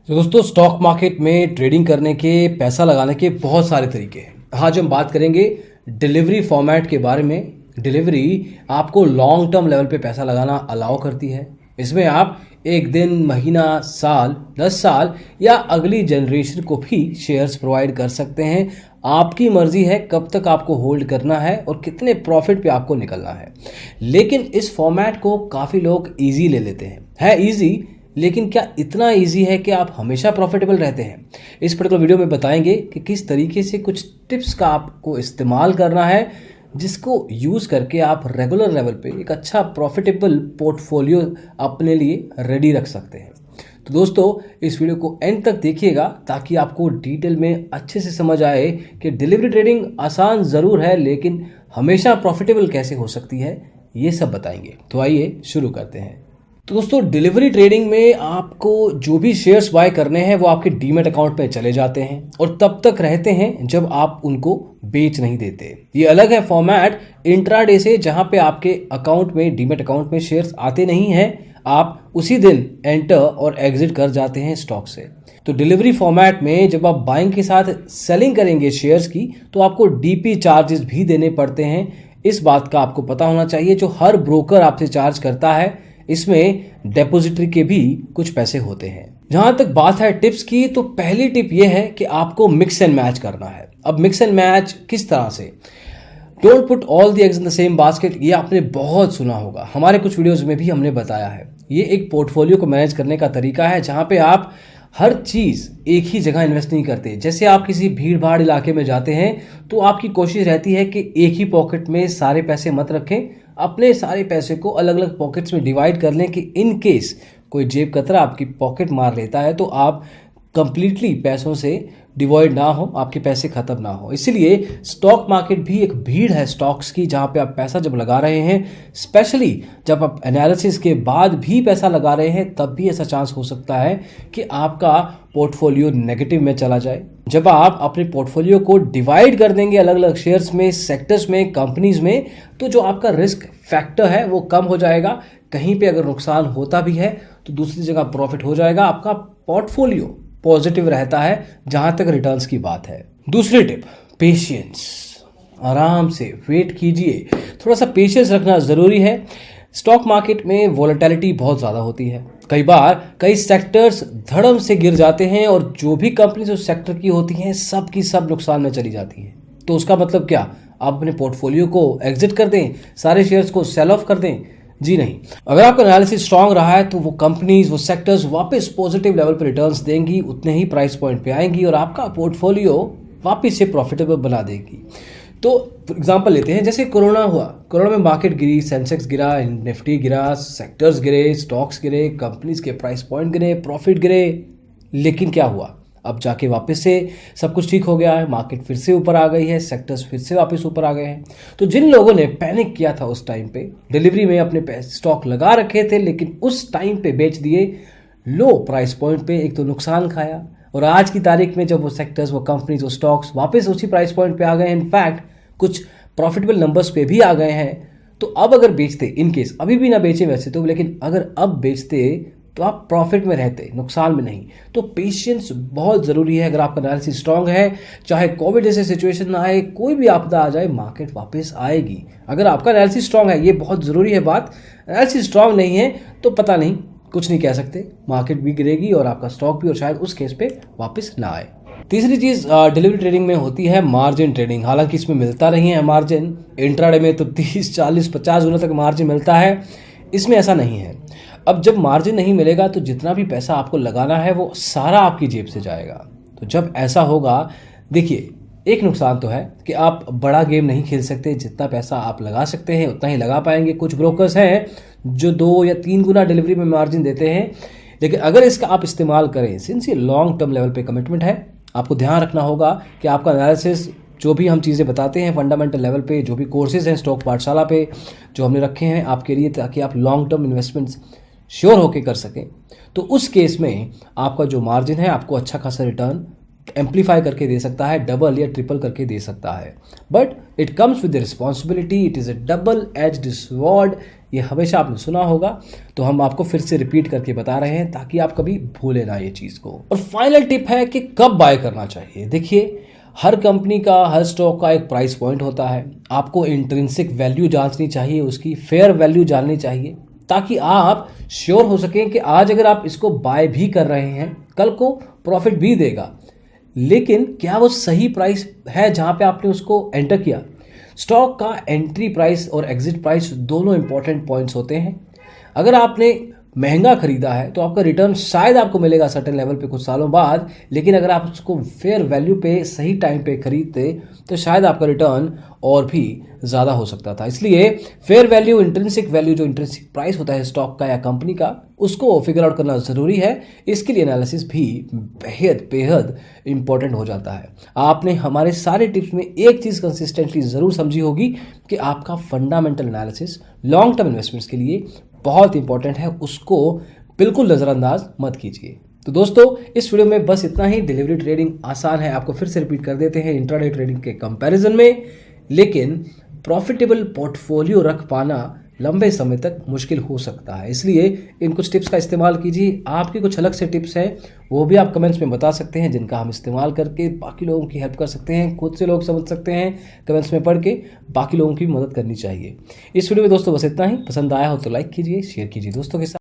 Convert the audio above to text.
तो दोस्तों stock market में ट्रेडिंग करने के पैसा लगाने के बहुत सारे तरीके हैं। आज हम बात करेंगे डिलीवरी फॉर्मेट के बारे में। डिलीवरी आपको लॉन्ग टर्म लेवल पे पैसा लगाना अलाउ करती है। इसमें आप एक दिन, महीना, साल, 10 साल या अगली जनरेशन को भी शेयर्स प्रोवाइड कर सकते हैं। आपकी मर्जी है कब तक आपको होल्ड करना है और कितने प्रॉफिट पे आपको निकलना है। लेकिन इस फॉर्मेट को काफ़ी लोग ईजी ले लेते हैं। है ईजी, लेकिन क्या इतना इजी है कि आप हमेशा प्रॉफिटेबल रहते हैं? इस पर्टिकुलर वीडियो में बताएंगे कि किस तरीके से कुछ टिप्स का आपको इस्तेमाल करना है जिसको यूज़ करके आप रेगुलर लेवल पे एक अच्छा प्रॉफिटेबल पोर्टफोलियो अपने लिए रेडी रख सकते हैं। तो दोस्तों इस वीडियो को एंड तक देखिएगा ताकि आपको डिटेल में अच्छे से समझ आए कि डिलीवरी ट्रेडिंग आसान ज़रूर है लेकिन हमेशा प्रॉफिटेबल कैसे हो सकती है, ये सब बताएंगे। तो आइए शुरू करते हैं। तो दोस्तों डिलीवरी ट्रेडिंग में आपको जो भी शेयर्स बाय करने हैं वो आपके डीमैट अकाउंट में चले जाते हैं और तब तक रहते हैं जब आप उनको बेच नहीं देते। ये अलग है फॉर्मेट इंट्राडे से, जहां पे आपके अकाउंट में, डीमैट अकाउंट में शेयर्स आते नहीं हैं, आप उसी दिन एंटर और एग्जिट कर जाते हैं स्टॉक से। तो डिलीवरी फॉर्मेट में जब आप बाइंग के साथ सेलिंग करेंगे शेयर्स की तो आपको डीपी चार्जेस भी देने पड़ते हैं। इस बात का आपको पता होना चाहिए। जो हर ब्रोकर आपसे चार्ज करता है इसमें डिपॉजिटरी के भी कुछ पैसे होते हैं। जहां तक बात है टिप्स की, तो पहली टिप यह है कि आपको मिक्स एंड मैच करना है। अब मिक्स एंड मैच किस तरह से? Don't put all the eggs in the same basket, ये आपने बहुत सुना होगा। हमारे कुछ वीडियोस में भी हमने बताया है। ये एक पोर्टफोलियो को मैनेज करने का तरीका है जहां पे आप हर चीज एक ही जगह इन्वेस्ट नहीं करते। जैसे आप किसी भीड़ भाड़ इलाके में जाते हैं तो आपकी कोशिश रहती है कि एक ही पॉकेट में सारे पैसे मत रखें, अपने सारे पैसे को अलग अलग पॉकेट्स में डिवाइड कर लें कि इन केस कोई जेब कतरा आपकी पॉकेट मार लेता है तो आप कंप्लीटली पैसों से डिवॉइड ना हो, आपके पैसे खत्म ना हो। इसलिए स्टॉक मार्केट भी एक भीड़ है स्टॉक्स की, जहां पे आप पैसा जब लगा रहे हैं, स्पेशली जब आप एनालिसिस के बाद भी पैसा लगा रहे हैं, तब भी ऐसा चांस हो सकता है कि आपका पोर्टफोलियो नेगेटिव में चला जाए। जब आप अपने पोर्टफोलियो को डिवाइड कर देंगे अलग अलग शेयर्स में, सेक्टर्स में, कंपनीज में, तो जो आपका रिस्क फैक्टर है वो कम हो जाएगा। कहीं पे अगर नुकसान होता भी है तो दूसरी जगह प्रॉफिट हो जाएगा। आपका पोर्टफोलियो पॉजिटिव रहता है जहां तक रिटर्न्स की बात है। दूसरी टिप, पेशेंस। आराम से वेट कीजिए, थोड़ा सा पेशेंस रखना जरूरी है। स्टॉक मार्केट में वॉलेटिलिटी बहुत ज़्यादा होती है। कई बार कई सेक्टर्स धड़म से गिर जाते हैं और जो भी कंपनीज उस सेक्टर की होती हैं सब की सब नुकसान में चली जाती हैं। तो उसका मतलब क्या? आप अपने पोर्टफोलियो को एग्जिट कर दें, सारे शेयर्स को सेल ऑफ कर दें? जी नहीं। अगर आपका एनालिसिस स्ट्रांग रहा है तो वो कंपनीज, वो सेक्टर्स वापस पॉजिटिव लेवल पर रिटर्न्स देंगी, उतने ही प्राइस पॉइंट पे आएंगी और आपका पोर्टफोलियो वापस से प्रॉफिटेबल बना देगी। तो एग्जांपल लेते हैं, जैसे कोरोना हुआ। कोरोना में मार्केट गिरी, सेंसेक्स गिरा, निफ्टी गिरा, सेक्टर्स गिरे, स्टॉक्स गिरे, कंपनीज के प्राइस पॉइंट गिरे, प्रॉफिट गिरे। लेकिन क्या हुआ? अब जाके वापस से सब कुछ ठीक हो गया है, मार्केट फिर से ऊपर आ गई है, सेक्टर्स फिर से वापस ऊपर आ गए हैं। तो जिन लोगों ने पैनिक किया था उस टाइम पे, डिलीवरी में अपने स्टॉक लगा रखे थे लेकिन उस टाइम पे बेच दिए लो प्राइस पॉइंट पे, एक तो नुकसान खाया। और आज की तारीख में जब वो सेक्टर्स, वो कंपनीज, वो स्टॉक्स वापस उसी प्राइस पॉइंट पे आ गए, इनफैक्ट कुछ प्रॉफिटेबल नंबर्स पे भी आ गए हैं, तो अब अगर बेचते, इन केस अभी भी ना बेचे वैसे तो, लेकिन अगर अब बेचते तो आप प्रॉफिट में रहते, नुकसान में नहीं। तो पेशेंस बहुत ज़रूरी है। अगर आपका एनालिसिस स्ट्रांग है, चाहे कोविड जैसे सिचुएशन आए, कोई भी आपदा आ जाए, मार्केट वापस आएगी। अगर आपका एनालिसिस स्ट्रांग है, ये बहुत ज़रूरी है बात। एनालिसिस स्ट्रांग नहीं है तो पता नहीं, कुछ नहीं कह सकते, मार्केट भी गिरेगी और आपका स्टॉक भी, और शायद उस केस पे वापस ना आए। तीसरी चीज़ डिलीवरी ट्रेडिंग में होती है मार्जिन ट्रेडिंग। हालांकि इसमें मिलता नहीं है मार्जिन, इंट्राडे में तो 30, 40, 50 गुना तक मार्जिन मिलता है, इसमें ऐसा नहीं है। अब जब मार्जिन नहीं मिलेगा तो जितना भी पैसा आपको लगाना है वो सारा आपकी जेब से जाएगा। तो जब ऐसा होगा, देखिए एक नुकसान तो है कि आप बड़ा गेम नहीं खेल सकते। जितना पैसा आप लगा सकते हैं उतना ही लगा पाएंगे। कुछ ब्रोकर्स हैं जो 2 या 3 गुना डिलीवरी में मार्जिन देते हैं, लेकिन अगर इसका आप इस्तेमाल करें, सिंस ये लॉन्ग टर्म लेवल पे कमिटमेंट है, आपको ध्यान रखना होगा कि आपका एनालिसिस, जो भी हम चीज़ें बताते हैं फंडामेंटल लेवल पे, जो भी कोर्सेज हैं स्टॉक पाठशाला पे जो हमने रखे हैं आपके लिए, ताकि आप लॉन्ग टर्म इन्वेस्टमेंट्स श्योर होके कर सकें, तो उस केस में आपका जो मार्जिन है आपको अच्छा खासा रिटर्न एम्पलीफाई करके दे सकता है, डबल या ट्रिपल करके दे सकता है। But it comes with the responsibility, it is a double edged sword. ये हमेशा आपने सुना होगा, तो हम आपको फिर से रिपीट करके बता रहे हैं ताकि आप कभी भूले ना ये चीज़ को। और फाइनल टिप है कि कब बाय करना चाहिए। देखिए, हर कंपनी का, हर स्टॉक का एक प्राइस पॉइंट होता है। आपको इंट्रिंसिक वैल्यू जांचनी चाहिए, उसकी फेयर वैल्यू जाननी चाहिए, ताकि आप श्योर हो सकें कि आज अगर आप इसको बाय भी कर रहे हैं, कल को प्रॉफिट भी देगा, लेकिन क्या वो सही प्राइस है जहां पे आपने उसको एंटर किया। स्टॉक का एंट्री प्राइस और एग्जिट प्राइस दोनों इंपॉर्टेंट पॉइंट्स होते हैं। अगर आपने महंगा खरीदा है तो आपका रिटर्न शायद आपको मिलेगा सर्टेन लेवल पे कुछ सालों बाद, लेकिन अगर आप उसको फेयर वैल्यू पे सही टाइम पे खरीदते तो शायद आपका रिटर्न और भी ज़्यादा हो सकता था। इसलिए फेयर वैल्यू, इंट्रिंसिक वैल्यू, जो इंट्रिंसिक प्राइस होता है स्टॉक का या कंपनी का, उसको फिगर आउट करना ज़रूरी है। इसके लिए एनालिसिस भी बेहद इंपॉर्टेंट हो जाता है। आपने हमारे सारे टिप्स में एक चीज़ कंसिस्टेंटली ज़रूर समझी होगी कि आपका fundamental analysis long term investments के लिए बहुत इंपॉर्टेंट है, उसको बिल्कुल नज़रअंदाज मत कीजिए। तो दोस्तों, इस वीडियो में बस इतना ही। डिलीवरी ट्रेडिंग आसान है, आपको फिर से रिपीट कर देते हैं इंट्राडे ट्रेडिंग के कंपैरिजन में, लेकिन प्रॉफिटेबल पोर्टफोलियो रख पाना लंबे समय तक मुश्किल हो सकता है। इसलिए इन कुछ टिप्स का इस्तेमाल कीजिए। आपकी कुछ अलग से टिप्स हैं, वो भी आप कमेंट्स में बता सकते हैं, जिनका हम इस्तेमाल करके बाकी लोगों की हेल्प कर सकते हैं। खुद से लोग समझ सकते हैं, कमेंट्स में पढ़ के बाकी लोगों की भी मदद करनी चाहिए। इस वीडियो में दोस्तों बस इतना ही। पसंद आया हो तो लाइक कीजिए, शेयर कीजिए दोस्तों के साथ।